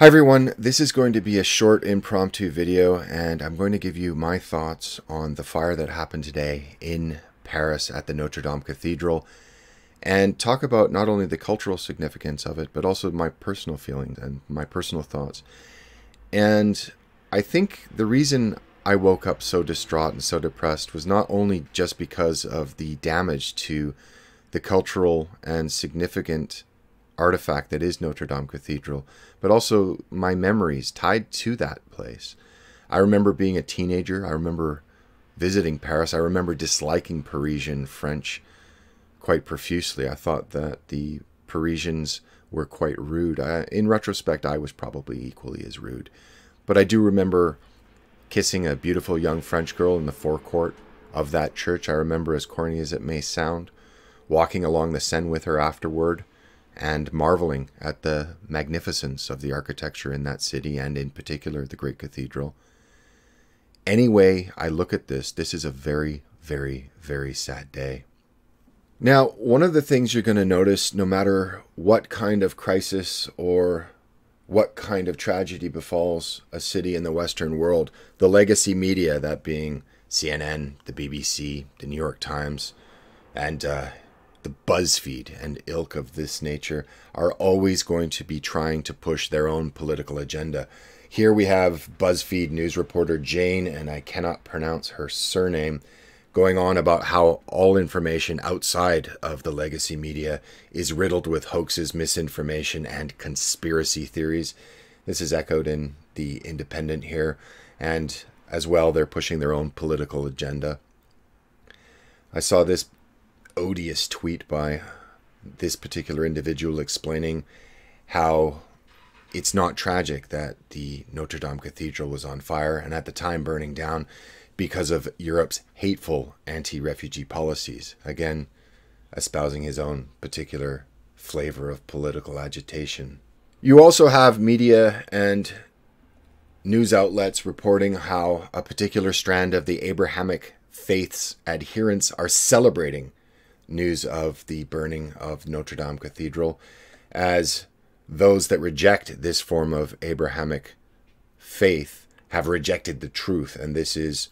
Hi everyone, this is going to be a short impromptu video and I'm going to give you my thoughts on the fire that happened today in Paris at the Notre Dame Cathedral and talk about not only the cultural significance of it but also my personal feelings and my personal thoughts. And I think the reason I woke up so distraught and so depressed was not only just because of the damage to the cultural and significant artifact that is Notre Dame Cathedral, but also my memories tied to that place. I remember being a teenager. I remember visiting Paris. I remember disliking Parisian French quite profusely. I thought that the Parisians were quite rude. In retrospect, I was probably equally as rude. But I do remember kissing a beautiful young French girl in the forecourt of that church. I remember, as corny as it may sound, walking along the Seine with her afterward and marveling at the magnificence of the architecture in that city, and in particular the great cathedral. Anyway, I look at this is a very, very, very sad day. Now, one of the things you're going to notice, no matter what kind of crisis or what kind of tragedy befalls a city in the Western world, the legacy media, that being CNN, the BBC, the New York Times, and the BuzzFeed and ilk of this nature, are always going to be trying to push their own political agenda. Here we have BuzzFeed news reporter Jane, and I cannot pronounce her surname, going on about how all information outside of the legacy media is riddled with hoaxes, misinformation, and conspiracy theories. This is echoed in The Independent here, and as well, they're pushing their own political agenda. I saw this odious tweet by this particular individual explaining how it's not tragic that the Notre Dame Cathedral was on fire and at the time burning down because of Europe's hateful anti-refugee policies. Again, espousing his own particular flavor of political agitation. You also have media and news outlets reporting how a particular strand of the Abrahamic faith's adherents are celebrating news of the burning of Notre Dame Cathedral, as those that reject this form of Abrahamic faith have rejected the truth. And this is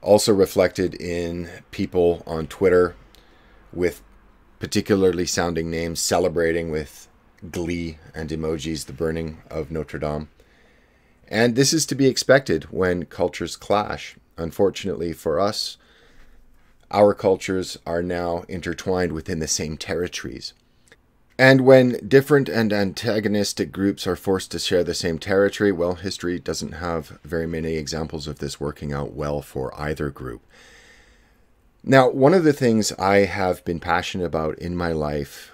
also reflected in people on Twitter with particularly sounding names celebrating with glee and emojis the burning of Notre Dame. And this is to be expected when cultures clash. Unfortunately for us, our cultures are now intertwined within the same territories. And when different and antagonistic groups are forced to share the same territory, well, history doesn't have very many examples of this working out well for either group. Now, one of the things I have been passionate about in my life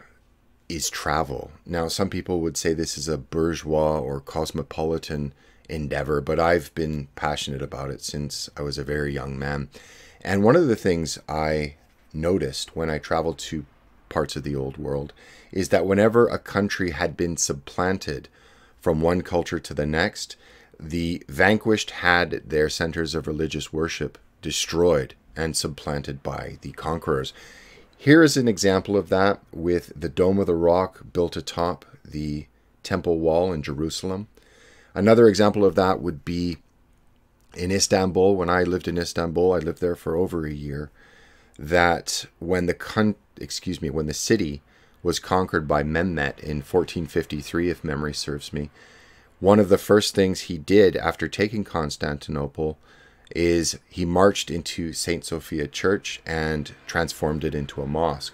is travel. Now, some people would say this is a bourgeois or cosmopolitan endeavor, but I've been passionate about it since I was a very young man. And one of the things I noticed when I traveled to parts of the old world is that whenever a country had been supplanted from one culture to the next, the vanquished had their centers of religious worship destroyed and supplanted by the conquerors. Here is an example of that with the Dome of the Rock built atop the Temple Wall in Jerusalem. Another example of that would be in Istanbul. When I lived in Istanbul, I lived there for over a year, that when the city was conquered by Mehmet in 1453, if memory serves me, one of the first things he did after taking Constantinople is he marched into St. Sophia Church and transformed it into a mosque.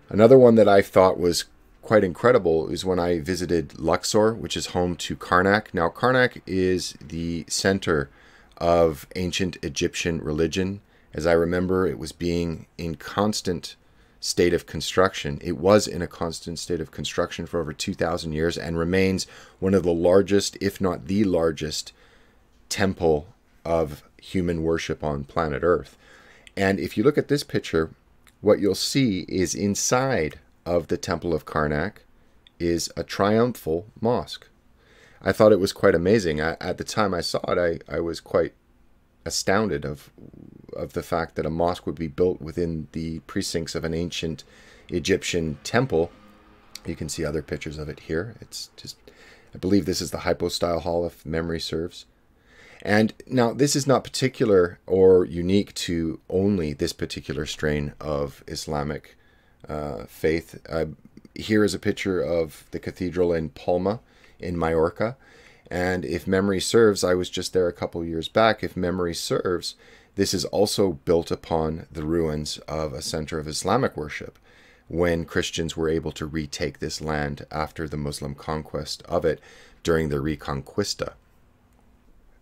Another one that I thought was quite incredible is when I visited Luxor, which is home to Karnak. Now, Karnak is the center of ancient Egyptian religion. As I remember, it was being in constant state of construction. It was in a constant state of construction for over 2,000 years and remains one of the largest, if not the largest, temple of human worship on planet Earth. And if you look at this picture, what you'll see is inside of the Temple of Karnak is a triumphal mosque. I thought it was quite amazing. At the time I saw it, I was quite astounded of the fact that a mosque would be built within the precincts of an ancient Egyptian temple. You can see other pictures of it here. It's just, I believe this is the hypostyle hall if memory serves. And now this is not particular or unique to only this particular strain of Islamic faith. Here is a picture of the cathedral in Palma in Majorca. And if memory serves, I was just there a couple years back. If memory serves, this is also built upon the ruins of a center of Islamic worship when Christians were able to retake this land after the Muslim conquest of it during the Reconquista.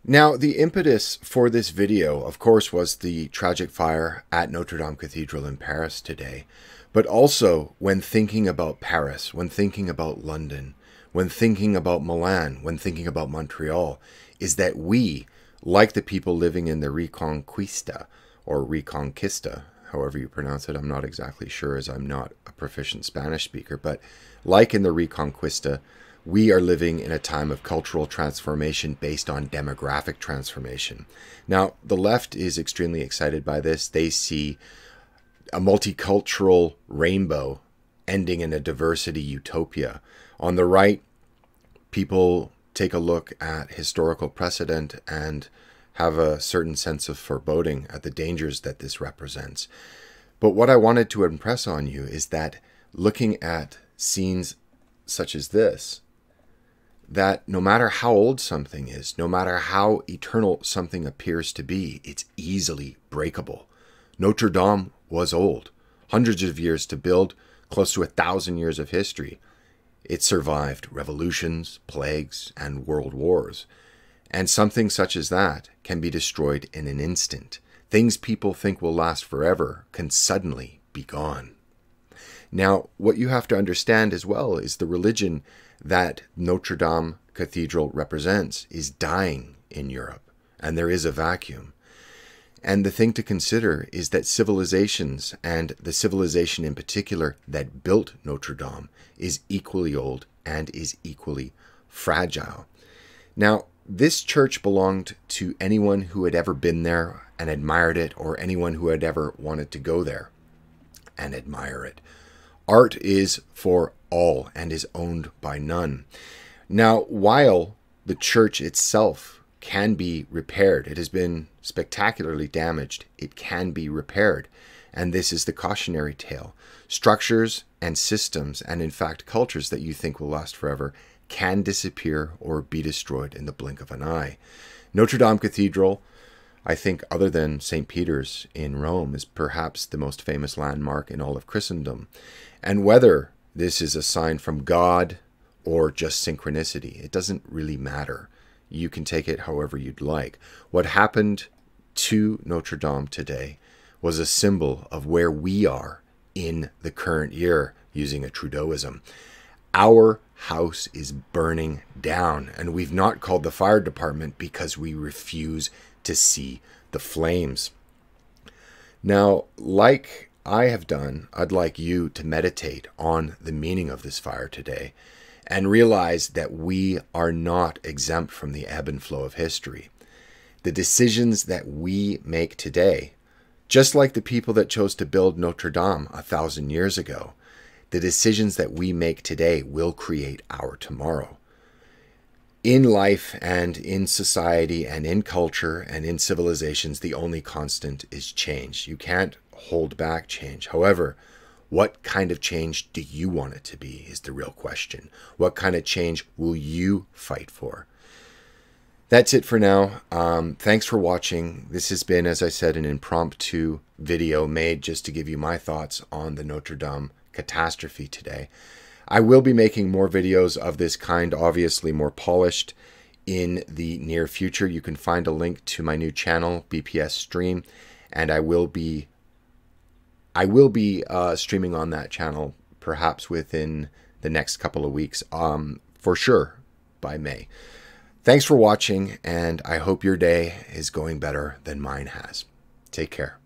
Now, the impetus for this video, of course, was the tragic fire at Notre Dame Cathedral in Paris today. But also, when thinking about Paris, when thinking about London, when thinking about Milan, when thinking about Montreal, is that we, like the people living in the Reconquista, or Reconquista, however you pronounce it, I'm not exactly sure as I'm not a proficient Spanish speaker, but like in the Reconquista, we are living in a time of cultural transformation based on demographic transformation. Now, the left is extremely excited by this. They see a multicultural rainbow ending in a diversity utopia. On the right, people take a look at historical precedent and have a certain sense of foreboding at the dangers that this represents. But what I wanted to impress on you is that looking at scenes such as this, that no matter how old something is, no matter how eternal something appears to be, it's easily breakable. Notre Dame was old, hundreds of years to build, close to 1,000 years of history. It survived revolutions, plagues, and world wars. And something such as that can be destroyed in an instant. Things people think will last forever can suddenly be gone. Now, what you have to understand as well is the religion that Notre Dame Cathedral represents is dying in Europe, and there is a vacuum. And the thing to consider is that civilizations, and the civilization in particular that built Notre Dame, is equally old and is equally fragile. Now, this church belonged to anyone who had ever been there and admired it, or anyone who had ever wanted to go there and admire it. Art is for all and is owned by none. Now, while the church itself can be repaired, it has been spectacularly damaged, it can be repaired. And this is the cautionary tale. Structures and systems, and in fact cultures that you think will last forever, can disappear or be destroyed in the blink of an eye. Notre Dame Cathedral, I think other than St. Peter's in Rome, is perhaps the most famous landmark in all of Christendom. And whether this is a sign from God or just synchronicity, it doesn't really matter. You can take it however you'd like. What happened to Notre Dame today was a symbol of where we are in the current year, using a Trudeauism. Our house is burning down, and we've not called the fire department because we refuse to see the flames. Now, like I have done, I'd like you to meditate on the meaning of this fire today and realize that we are not exempt from the ebb and flow of history. The decisions that we make today, just like the people that chose to build Notre Dame 1,000 years ago, the decisions that we make today will create our tomorrow. In life and in society and in culture and in civilizations, the only constant is change. You can't hold back change. However, what kind of change do you want it to be is the real question. What kind of change will you fight for? That's it for now. Thanks for watching. This has been, as I said, an impromptu video made just to give you my thoughts on the Notre Dame catastrophe today. I will be making more videos of this kind, obviously more polished, in the near future. You can find a link to my new channel, BPS Stream, and I will be streaming on that channel perhaps within the next couple of weeks, for sure by May. Thanks for watching, and I hope your day is going better than mine has. Take care.